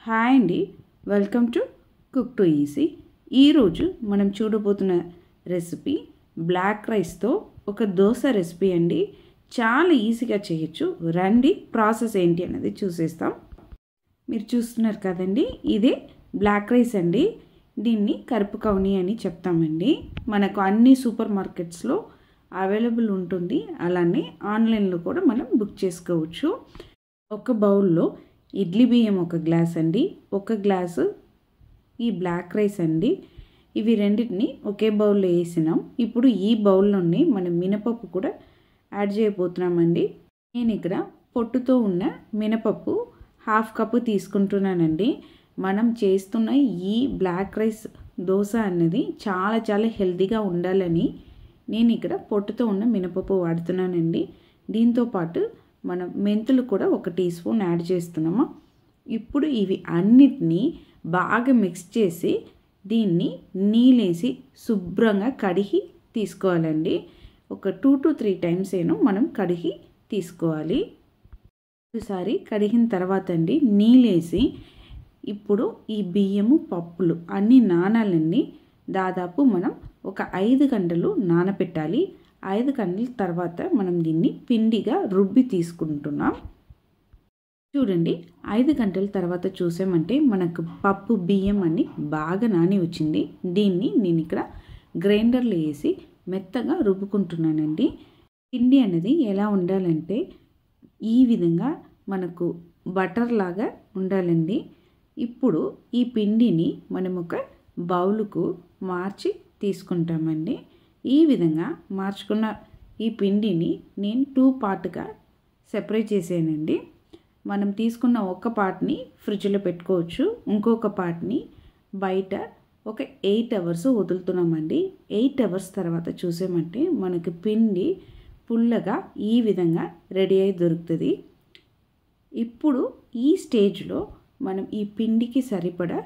Hi అండి, welcome to cook to easy. ఈరోజు మనం చూడబోతున్న రెసిపీ బ్లాక్ రైస్తో ఒక దోశ రెసిపీ అండి. చాలా ఈజీగా చేయొచ్చు. రండి ప్రాసెస్ ఏంటి అన్నది చూసేస్తాం. మీరు చూస్తున్నారు కదండి, ఇదే బ్లాక్ రైస్ అండి. దీన్ని కరుపు కౌని అని చెప్తామండి. మనకు అన్ని సూపర్ మార్కెట్స్లో అవైలబుల్ ఉంటుంది, అలానే ఆన్లైన్లో కూడా మనం బుక్ చేసుకోవచ్చు. ఒక బౌల్లో ఇడ్లీ బియ్యం ఒక గ్లాస్ అండి, ఒక గ్లాసు ఈ బ్లాక్ రైస్ అండి. ఇవి రెండింటిని ఒకే బౌల్లో వేసినాం. ఇప్పుడు ఈ బౌల్లోనే మనం మినపప్పు కూడా యాడ్ చేయబోతున్నామండి. నేను ఇక్కడ పొట్టుతో ఉన్న మినపప్పు 1/2 కప్పు తీసుకుంటున్నానండి. మనం చేస్తున్న ఈ బ్లాక్ రైస్ దోశ అన్నది చాలా చాలా హెల్తీగా ఉండాలని నేను ఇక్కడ పొట్టుతో ఉన్న మినపప్పు వాడుతున్నానండి. దీంతోపాటు మనం మెంతులు కూడా 1 టీ స్పూన్ యాడ్ చేస్తున్నాము. ఇప్పుడు ఇవి అన్నిటినీ బాగా మిక్స్ చేసి దీన్ని నీళ్ళేసి శుభ్రంగా కడిగి తీసుకోవాలండి. ఒక 2 to 3 టైమ్స్ మనం కడిగి తీసుకోవాలి. ఒకసారి కడిగిన తర్వాత అండి నీళ్ళేసి ఇప్పుడు ఈ బియ్యము పప్పులు అన్నీ నానాలండి. దాదాపు మనం ఒక 5 గంటలు నానబెట్టాలి. 5 గంటల తర్వాత మనం దీన్ని పిండిగా రుబ్బి తీసుకుంటున్నాం. చూడండి, 5 గంటల తర్వాత చూసామంటే మనకు పప్పు బియ్యం అన్ని బాగా నాని వచ్చింది. దీన్ని నేను ఇక్కడ గ్రైండర్లో వేసి మెత్తగా రుబ్బుకుంటున్నానండి. పిండి అనేది ఎలా ఉండాలంటే ఈ విధంగా మనకు బటర్ లాగా ఉండాలండి. ఇప్పుడు ఈ పిండిని మనం ఒక బౌలుకు మార్చి తీసుకుంటామండి. ఈ విధంగా మార్చుకున్న ఈ పిండిని నేను 2 పార్ట్గా సెపరేట్ చేసానండి. మనం తీసుకున్న ఒక పార్ట్ని ఫ్రిడ్జ్లో పెట్టుకోవచ్చు, ఇంకొక పార్ట్ని బయట ఒక 8 అవర్స్ వదులుతున్నామండి. 8 అవర్స్ తర్వాత చూసామంటే మనకి పిండి పుల్లగా ఈ విధంగా రెడీ అయి దొరుకుతుంది. ఇప్పుడు ఈ స్టేజ్లో మనం ఈ పిండికి సరిపడా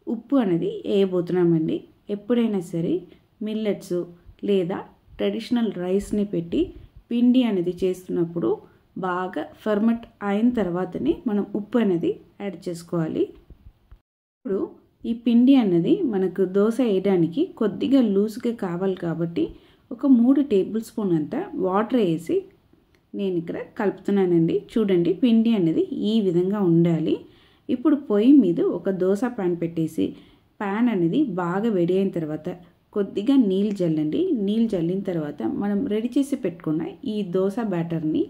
ఉప్పు అనేది వేయబోతున్నామండి. ఎప్పుడైనా సరే మిల్లెట్స్ లేదా ట్రెడిషనల్ రైస్ని పెట్టి పిండి అనేది చేస్తున్నప్పుడు బాగా ఫర్మెంట్ అయిన తర్వాతనే మనం ఉప్పు అనేది యాడ్ చేసుకోవాలి. ఇప్పుడు ఈ పిండి అన్నది మనకు దోశ వేయడానికి కొద్దిగా లూజ్గా కావాలి కాబట్టి ఒక 3 టేబుల్ స్పూన్ అంతా వాటర్ వేసి నేను ఇక్కడ కలుపుతున్నానండి. చూడండి, పిండి అనేది ఈ విధంగా ఉండాలి. ఇప్పుడు పొయ్యి మీద ఒక దోశ ప్యాన్ పెట్టేసి ప్యాన్ అనేది బాగా వేడి అయిన తర్వాత కొద్దిగా నీళ్ళు జల్లండి. నీళ్ళు జల్లిన తర్వాత మనం రెడీ చేసి పెట్టుకున్న ఈ దోశ బ్యాటర్ని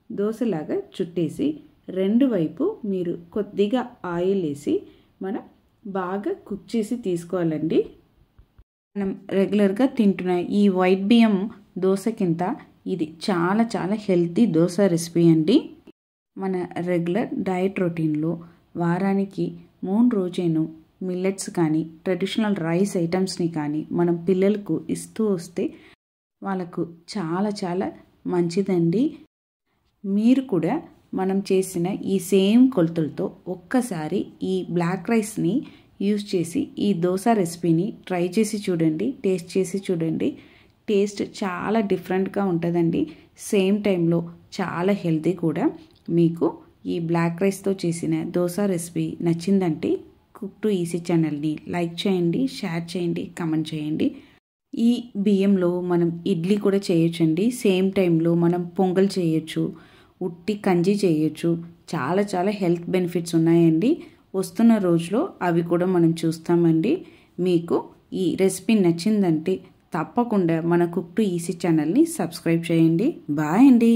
దోశలాగా చుట్టేసి 2 వైపు మీరు కొద్దిగా ఆయిల్ వేసి మనం బాగా కుక్ చేసి తీసుకోవాలండి. మనం రెగ్యులర్గా తింటున్న ఈ వైట్ బియ్యం దోశ కింద ఇది చాలా చాలా హెల్తీ దోశ రెసిపీ అండి. మన రెగ్యులర్ డయట్ రొటీన్లో వారానికి 3 రోజును మిల్లెట్స్ కానీ ట్రెడిషనల్ రైస్ ఐటమ్స్ని కానీ మనం పిల్లలకు ఇస్తూ వస్తే వాళ్ళకు చాలా చాలా మంచిదండి. మీరు కూడా మనం చేసిన ఈ సేమ్ కొలతలతో ఒక్కసారి ఈ బ్లాక్ రైస్ని యూజ్ చేసి ఈ దోశ రెసిపీని ట్రై చేసి చూడండి, టేస్ట్ చేసి చూడండి. టేస్ట్ చాలా డిఫరెంట్గా ఉంటుందండి. సేమ్ టైంలో చాలా హెల్తీ కూడా. మీకు ఈ బ్లాక్ రైస్తో చేసిన దోశ రెసిపీ నచ్చిందంటే కుక్ టు ఈజీ ఛానల్ని లైక్ చేయండి, షేర్ చేయండి, కమెంట్ చేయండి. ఈ బియ్యంలో మనం ఇడ్లీ కూడా చేయొచ్చండి. సేమ్ టైంలో మనం పొంగల్ చేయొచ్చు, ఉట్టి కంజి చేయొచ్చు. చాలా చాలా హెల్త్ బెనిఫిట్స్ ఉన్నాయండి. వస్తున్న రోజులో అవి కూడా మనం చూస్తామండి. మీకు ఈ రెసిపీ నచ్చిందంటే తప్పకుండా మన కుక్ టు ఈజీ ఛానల్ని సబ్స్క్రైబ్ చేయండి. బాయ్ అండి.